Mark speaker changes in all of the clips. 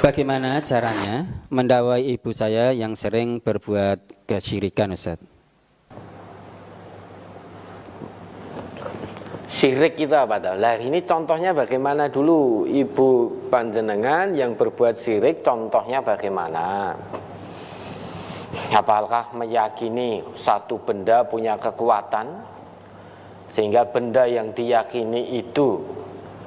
Speaker 1: Bagaimana caranya mendakwahi ibu saya yang sering berbuat kesyirikan, Ustaz?
Speaker 2: Syirik itu apa tahu? Lah ini contohnya bagaimana dulu ibu panjenengan yang berbuat syirik, contohnya bagaimana? Apakah meyakini satu benda punya kekuatan sehingga benda yang diyakini itu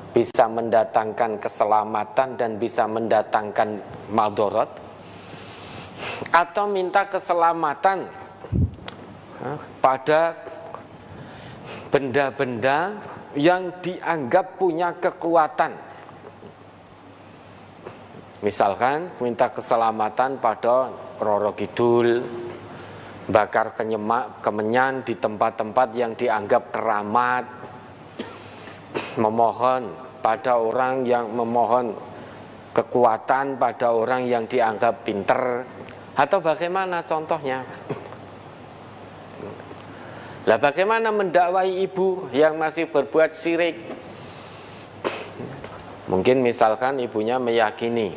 Speaker 2: bisa mendatangkan keselamatan dan bisa mendatangkan madharat, atau minta keselamatan pada benda-benda yang dianggap punya kekuatan. Misalkan minta keselamatan pada Roro Kidul, bakar kemenyan di tempat-tempat yang dianggap keramat, memohon pada orang yang memohon kekuatan pada orang yang dianggap pinter, atau bagaimana contohnya? Lah bagaimana mendakwahi ibu yang masih berbuat syirik? Mungkin misalkan ibunya meyakini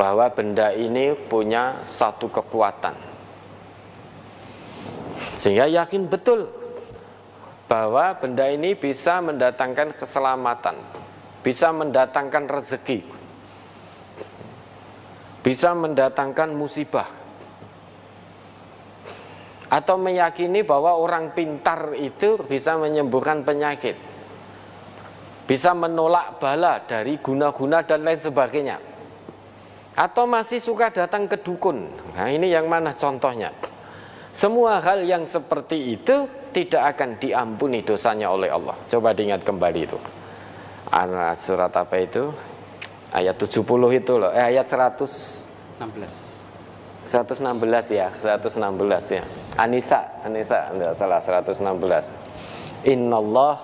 Speaker 2: bahwa benda ini punya satu kekuatan, sehingga yakin betul bahwa benda ini bisa mendatangkan keselamatan, bisa mendatangkan rezeki, bisa mendatangkan musibah. Atau meyakini bahwa orang pintar itu bisa menyembuhkan penyakit, bisa menolak bala dari guna-guna dan lain sebagainya. Atau masih suka datang ke dukun. Nah ini yang mana contohnya? Semua hal yang seperti itu tidak akan diampuni dosanya oleh Allah. Coba diingat kembali itu. Surat apa itu? Ayat 70 itu loh. Ayat 116 ya, 116 ya. Anisa, enggak salah, 116. Innallah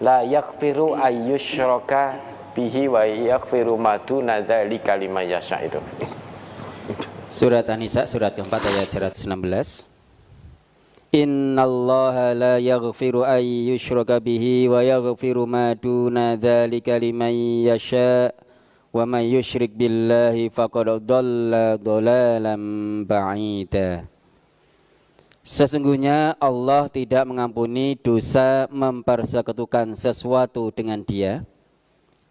Speaker 2: la yaghfiru ayyushraka bihi wa yaghfiru ma duna dzalika liman yasha itu.
Speaker 1: Surat An-Nisa surat keempat ayat 116. Innallaha la yaghfiru ayyushraka bihi wa yaghfiru ma duna dzalika liman yasha. Wa may yusyrik billahi faqad dhalla dhalalan ba'ida. Sesungguhnya Allah tidak mengampuni dosa mempersekutukan sesuatu dengan Dia,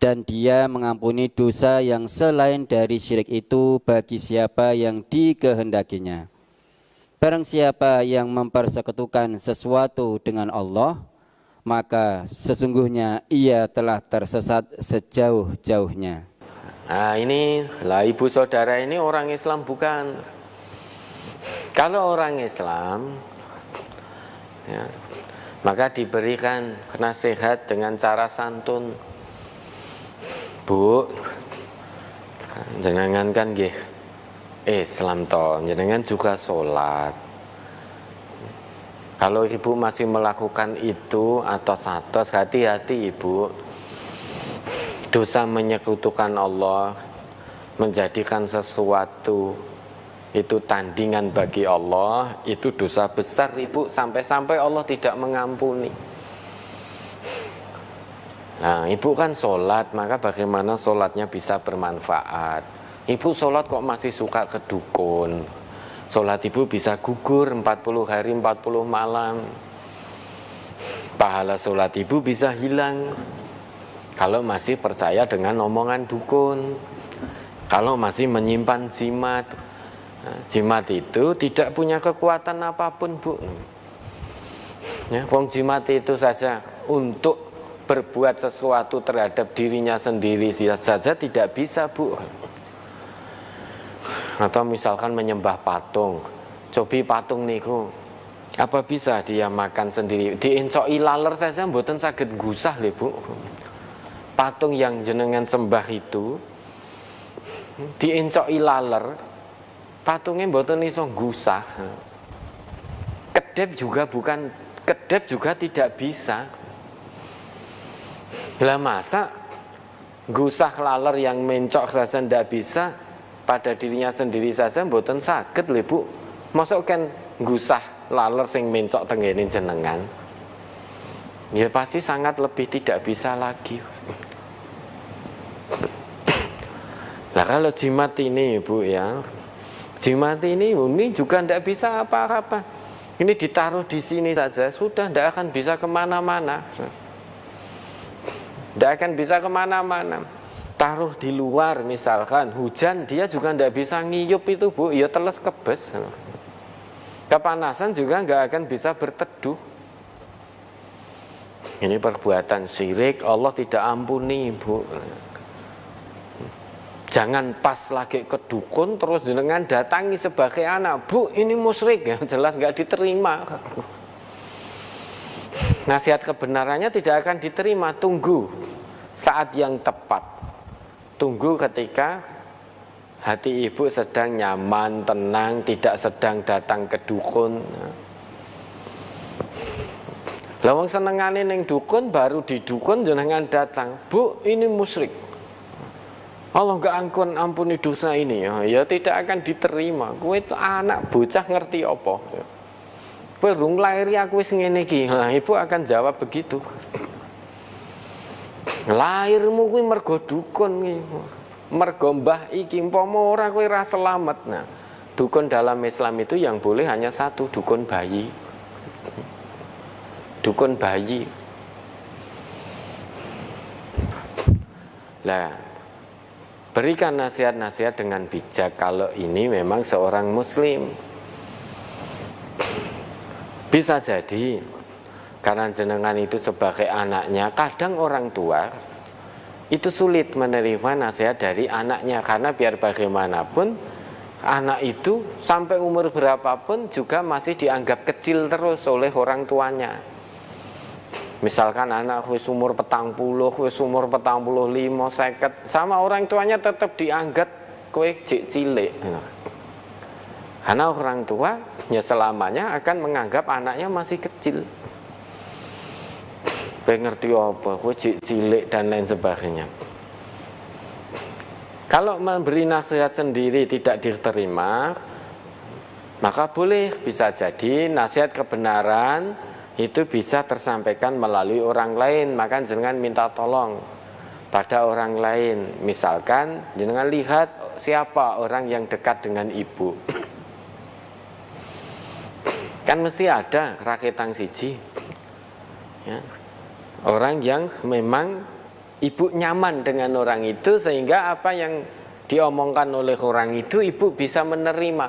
Speaker 1: dan Dia mengampuni dosa yang selain dari syirik itu bagi siapa yang dikehendakinya. Barang siapa yang mempersekutukan sesuatu dengan Allah, maka sesungguhnya ia telah tersesat sejauh-jauhnya.
Speaker 2: Nah ini lah, ibu saudara ini orang Islam bukan? Kalau orang Islam ya, maka diberikan nasihat dengan cara santun. Bu, jenengan kan nggih Islam toh, jenengan juga sholat. Kalau ibu masih melakukan itu atau satu, hati-hati ibu. Dosa menyekutukan Allah, menjadikan sesuatu itu tandingan bagi Allah, itu dosa besar ibu, sampai-sampai Allah tidak mengampuni. Nah ibu kan sholat, maka bagaimana sholatnya bisa bermanfaat? Ibu sholat kok masih suka ke dukun? Sholat ibu bisa gugur 40 hari 40 malam. Pahala sholat ibu bisa hilang kalau masih percaya dengan omongan dukun, kalau masih menyimpan jimat. Nah, jimat itu tidak punya kekuatan apapun, Bu. Ya, wong jimat itu saja untuk berbuat sesuatu terhadap dirinya sendiri saja tidak bisa, Bu. Atau misalkan menyembah patung. Cobi patung niku, apa bisa dia makan sendiri? Diencoki laler saja mboten saged gusah lho, Bu. Patung yang jenengan sembah itu diencoki laler, patungnya mboten iso gusah. Kedep juga tidak bisa. Lah masa gusah laler yang mencok saja tidak bisa, pada dirinya sendiri saja mboten saged lho, Bu. Mosok kan gusah laler sing mencok tenggene jenengan. Ya pasti sangat lebih tidak bisa lagi. kalau jimat ini Bu ya, jimat ini juga tidak bisa apa-apa. Ini ditaruh di sini saja sudah tidak akan bisa kemana-mana. Tidak akan bisa kemana-mana. Taruh di luar misalkan hujan, dia juga tidak bisa ngiyup itu Bu, ya teles kebes. Kepanasan juga nggak akan bisa berteduh. Ini perbuatan syirik, Allah tidak ampuni Bu. Jangan pas lagi ke dukun terus jenengan datangi sebagai anak, Bu ini musyrik, ya jelas nggak diterima. Nasihat kebenarannya tidak akan diterima. Tunggu saat yang tepat. Tunggu ketika hati ibu sedang nyaman, tenang, tidak sedang datang ke dukun. Lawang senengane ning dukun, baru di dukun jenengan datang, Bu ini musyrik, Allah nggak ampuni dosa ini, ya tidak akan diterima. Kowe itu anak bocah ngerti apa? Kowe rung lairi aku wis ngene iki. Nah, ibu akan jawab begitu. Lahirmu kuwi mergo dukun iki. Mergo mbah iki, umpama ora kowe ora selamat. Nah, dukun dalam Islam itu yang boleh hanya satu, dukun bayi. Dukun bayi. Lah, berikan nasihat-nasihat dengan bijak kalau ini memang seorang muslim. Bisa jadi karena jenengan itu sebagai anaknya, kadang orang tua itu sulit menerima nasihat dari anaknya, karena biar bagaimanapun anak itu sampai umur berapapun juga masih dianggap kecil terus oleh orang tuanya. Misalkan anak wis umur 40, wis umur 45, 50, sama orang tuanya tetap dianggap kowe jek cilik. Karena orang tua ya selamanya akan menganggap anaknya masih kecil. Kowe ngerti apa, kowe jek cilik dan lain sebagainya. Kalau memberi nasihat sendiri tidak diterima, maka boleh, bisa jadi nasihat kebenaran itu bisa tersampaikan melalui orang lain. Maka jenengan minta tolong pada orang lain. Misalkan jenengan lihat siapa orang yang dekat dengan ibu, kan mesti ada raketang siji ya. Orang yang memang ibu nyaman dengan orang itu, sehingga apa yang diomongkan oleh orang itu ibu bisa menerima.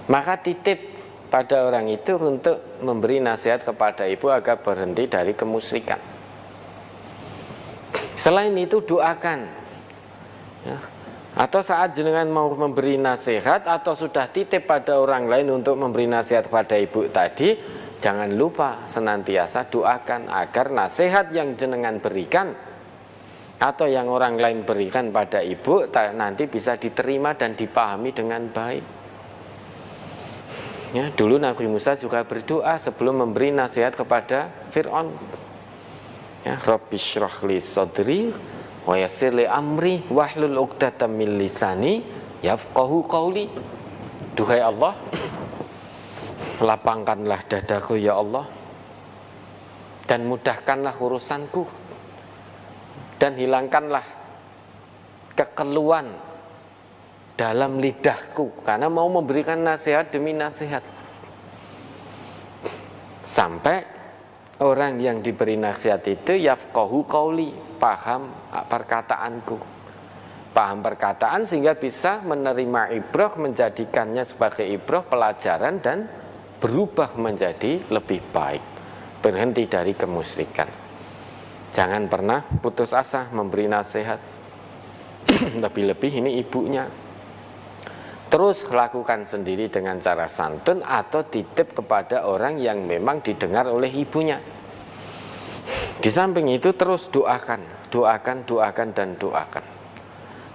Speaker 2: Maka titip pada orang itu untuk memberi nasihat kepada ibu agar berhenti dari kemusyrikan. Selain itu doakan ya. Atau saat jenengan mau memberi nasihat atau sudah titip pada orang lain untuk memberi nasihat kepada ibu tadi, jangan lupa senantiasa doakan agar nasihat yang jenengan berikan atau yang orang lain berikan pada ibu nanti bisa diterima dan dipahami dengan baik. Ya, dulu Nabi Musa juga berdoa sebelum memberi nasihat kepada Fir'aun. Ya, Rabbi syrah li sadri wa yassir li amri wahlul 'uqdatam min lisani yafqahu qawli. Duhai Allah, lapangkanlah dadaku ya Allah, dan mudahkanlah urusanku, dan hilangkanlah kekeluhan dalam lidahku, karena mau memberikan nasihat demi nasihat, sampai orang yang diberi nasihat itu yafqahu qauli, paham perkataanku, paham perkataan sehingga bisa menerima ibrah, menjadikannya sebagai ibrah pelajaran dan berubah menjadi lebih baik, berhenti dari kemusyrikan. Jangan pernah putus asa memberi nasihat. Lebih-lebih ini ibunya. Terus lakukan sendiri dengan cara santun atau titip kepada orang yang memang didengar oleh ibunya. Di samping itu terus doakan, dan doakan.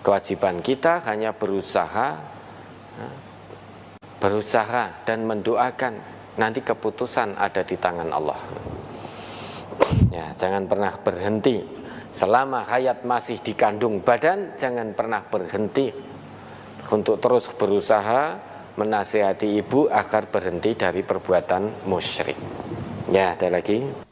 Speaker 2: Kewajiban kita hanya berusaha dan mendoakan. Nanti keputusan ada di tangan Allah. Ya, jangan pernah berhenti. Selama hayat masih dikandung badan, jangan pernah berhenti untuk terus berusaha menasihati ibu agar berhenti dari perbuatan musyrik. Ya, ada lagi.